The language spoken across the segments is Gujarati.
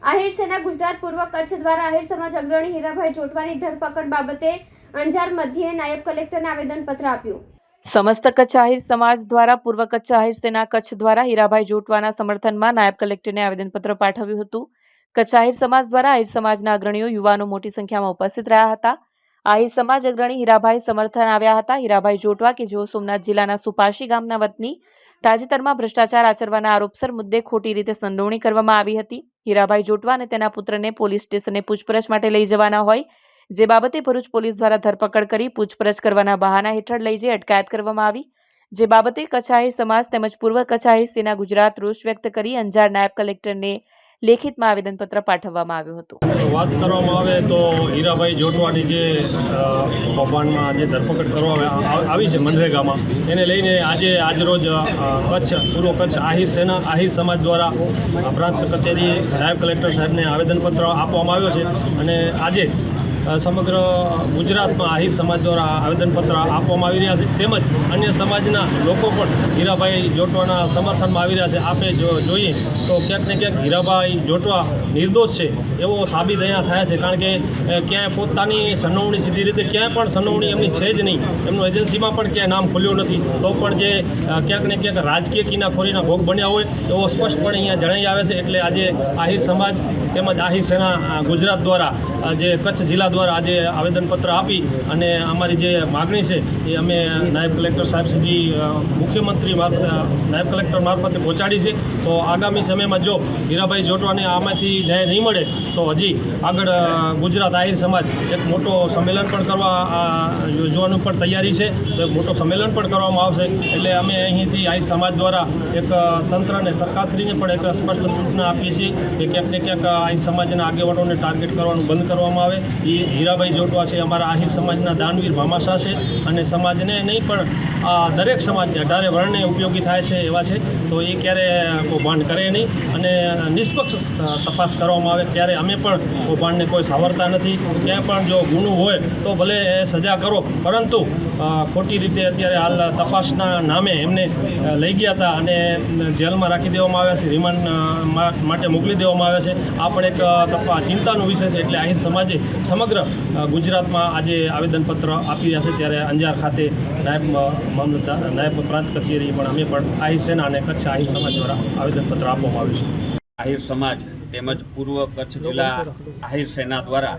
આહિર સેના ગુજરાત પૂર્વ કચ્છ દ્વારા આહિર સમાજ અગ્રણી હીરાભાઈ જોટવાની ધરપકડ બાબતે અંજાર મધ્યે નાયબ કલેક્ટરને આવેદનપત્ર આપ્યું। સમસ્ત કચ્છ આહિર સમાજ દ્વારા પૂર્વ કચ્છ આહિર સેના કચ્છ દ્વારા હીરાભાઈ જોટવાના સમર્થનમાં નાયબ કલેક્ટરને આવેદનપત્ર પાઠવ્યું હતું। કચ્છ આહિર સમાજ દ્વારા આહિર સમાજના અગ્રણીઓ યુવાનો મોટી સંખ્યામાં ઉપસ્થિત રહ્યા હતા। આહિર સમાજ અગ્રણી હીરાભાઈ સમર્થન આવ્યા હતા। હીરાભાઈ જોટવા કે જેઓ સોમનાથ જિલ્લાના સુપાશી ગામના વતની તાજેતરમાં ભ્રષ્ટાચાર આચરવાના આરોપસર મુદ્દે ખોટી રીતે સંડોવણી કરવામાં આવી હતી। હીરાભાઈ જોટવા અને તેના પુત્રને પોલીસ સ્ટેશને પૂછપરછ માટે લઈ જવાના હોય જે બાબતે ભરૂચ પોલીસ દ્વારા ધરપકડ કરી પૂછપરછ કરવાના બહાના હેઠળ લઈ જઈ અટકાયત કરવામાં આવી, જે બાબતે કચ્છ આહિર સમાજ તેમજ પૂર્વ કચ્છ આહિર સેના ગુજરાત રોષ વ્યક્ત કરી અંજાર નાયબ કલેક્ટરને લેખિતમાં આવેદનપત્ર પાઠવવામાં આવ્યું હતું। વાત કરવામાં આવે તો હીરાભાઈ જોટવાની જે કૌભાંડમાં જે ધરપકડ કરવામાં આવી છે મનરેગામાં, એને લઈને આજરોજ પૂર્વ કચ્છ આહિર સેના આહિર સમાજ દ્વારા પ્રાંત કચેરી નાયબ કલેક્ટર સાહેબને આવેદનપત્ર આપવામાં આવ્યો છે અને આજે સમગ્ર ગુજરાતમાં આહિર સમાજ દ્વારા આવેદનપત્ર આપવામાં આવી રહ્યા છે, તેમજ અન્ય સમાજના લોકો પણ હીરાભાઈ જોટવાના સમર્થનમાં આવી રહ્યા છે। આપણે જોઈએ તો ક્યાંક ને ક્યાંક હીરાભાઈ જોટવા નિર્દોષ છે એવો સાબિત અહીંયા થયા છે, કારણ કે ક્યાંય પોતાની સંડોવણી સીધી રીતે ક્યાંય પણ સંડોવણી એમની છે જ નહીં, એમનું એજન્સીમાં પણ ક્યાંય નામ ખુલ્યું નથી, તો પણ જે ક્યાંક ને ક્યાંક રાજકીય કિનાખોરીના ભોગ બન્યા હોય એવો સ્પષ્ટપણે અહીંયા જણાઈ આવે છે। એટલે આજે આહિર સમાજ તેમજ આહિર સેના ગુજરાત દ્વારા જે કચ્છ જિલ્લા દ્વારા આજે આવેદનપત્ર આપી અને અમારી જે માગણી છે એ અમે નાયબ કલેક્ટર સાહેબ સુધી મુખ્યમંત્રી નાયબ કલેક્ટર મારફતે પહોંચાડી છે। તો આગામી સમયમાં જો હીરાભાઈ જોટવાને આમાંથી ન્યાય નહીં મળે તો હજી આગળ ગુજરાત આહિર સમાજ એક મોટો સંમેલન પણ કરવા યોજવાનું પણ તૈયારી છે, તો એક મોટો સંમેલન પણ કરવામાં આવશે। એટલે અમે અહીંથી આહિર સમાજ દ્વારા એક તંત્ર અને સરકારશ્રીને પણ એક સ્પષ્ટ સૂચના આપીએ છીએ કે ક્યાંક ને ક્યાંક આહિર સમાજના આગેવાનોને ટાર્ગેટ કરવાનું બંધ કરવામાં આવે। એ હીરાભાઈ જોટવા છે અમારા આહિર સમાજના દાનવીર ભામાશા છે અને સમાજને નહીં પણ દરેક સમાજને 18 વર્ણને ઉપયોગી થાય છે એવા છે, તો એ ક્યારે કૌભાંડ કરે નહીં અને નિષ્પક્ષ તપાસ કરવામાં આવે। ત્યારે અમે પણ કૌભાંડને કોઈ સાવરતા નથી, ક્યાંય પણ જો ગુનો હોય તો ભલે સજા કરો, પરંતુ ખોટી રીતે અત્યારે હાલ તપાસના નામે એમને લઈ ગયા હતા અને જેલમાં રાખી દેવામાં આવ્યા છે, રિમાન્ડ માટે મોકલી દેવામાં આવ્યા છે। આ પણ એક ચિંતાનો વિષય છે। એટલે આહિર સમાજે સમગ્ર ગુજરાતમાં આજે આવેદનપત્ર આપી રહ્યા છે। ત્યારે અંજાર ખાતે નાયબ પ્રાંત કચેરી પણ અમે પણ આહિર સેના અને કચ્છ આહિર સમાજ દ્વારા આવેદનપત્ર આપવામાં આવ્યું છે। આહિર સમાજ તેમજ પૂર્વ કચ્છ જિલ્લા આહિર સેના દ્વારા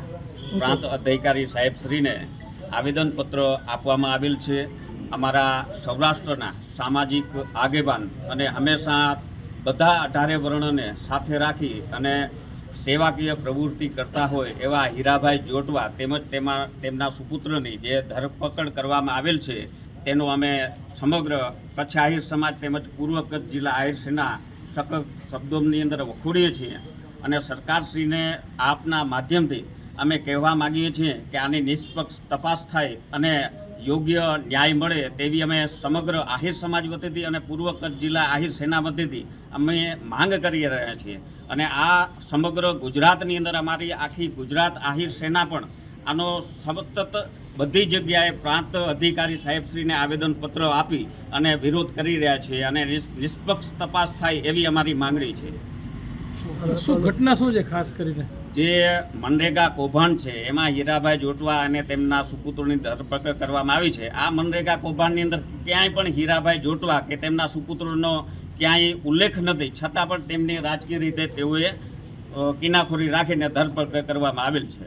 પ્રાંત અધિકારી સાહેબશ્રીને આવેદનપત્ર આપવામાં આવેલ છે। અમારા સૌરાષ્ટ્રના સામાજિક આગેવાન અને હંમેશા બધા 18 વર્ણને સાથે રાખી અને સેવાકીય પ્રવૃત્તિ કરતા હોય એવા હીરાભાઈ જોટવા તેમજ તેમના સુપુત્રની જે ધરપકડ કરવામાં આવેલ છે તેનો અમે સમગ્ર કચ્છ આહિર સમાજ તેમજ પૂર્વ કચ્છ જિલ્લા આહિર સેના સખત શબ્દોની અંદર વખોડીએ છીએ અને સરકારશ્રીને આપના માધ્યમથી અમે કહેવા માગીએ છીએ કે આની નિષ્પક્ષ તપાસ થાય અને યોગ્ય ન્યાય મળે તેવી અમે સમગ્ર આહિર સમાજ વતીથી અને પૂર્વ કચ્છ જિલ્લા આહિર સેના વતીથી અમે માંગ કરી રહ્યા છીએ। અને આ સમગ્ર ગુજરાતની અંદર અમારી આખી ગુજરાત આહિર સેના પણ આનો સતત બધી જગ્યાએ પ્રાંત અધિકારી સાહેબશ્રીને આવેદનપત્ર આપી અને વિરોધ કરી રહ્યા છે અને નિષ્પક્ષ તપાસ થાય એવી અમારી માંગણી છે। શું ઘટના શું છે ખાસ કરીને? જે મનરેગા કૌભાંડ છે એમાં હીરાભાઈ જોટવા અને તેમના સુપુત્રની ધરપકડ કરવામાં આવી છે। આ મનરેગા કૌભાંડની અંદર ક્યાંય પણ હીરાભાઈ જોટવા કે તેમના સુપુત્રનો ક્યાંય ઉલ્લેખ નથી, છતાં પણ તેમની રાજકીય રીતે તેઓએ કિનાખોરી રાખીને ધરપકડ કરવામાં આવેલ છે।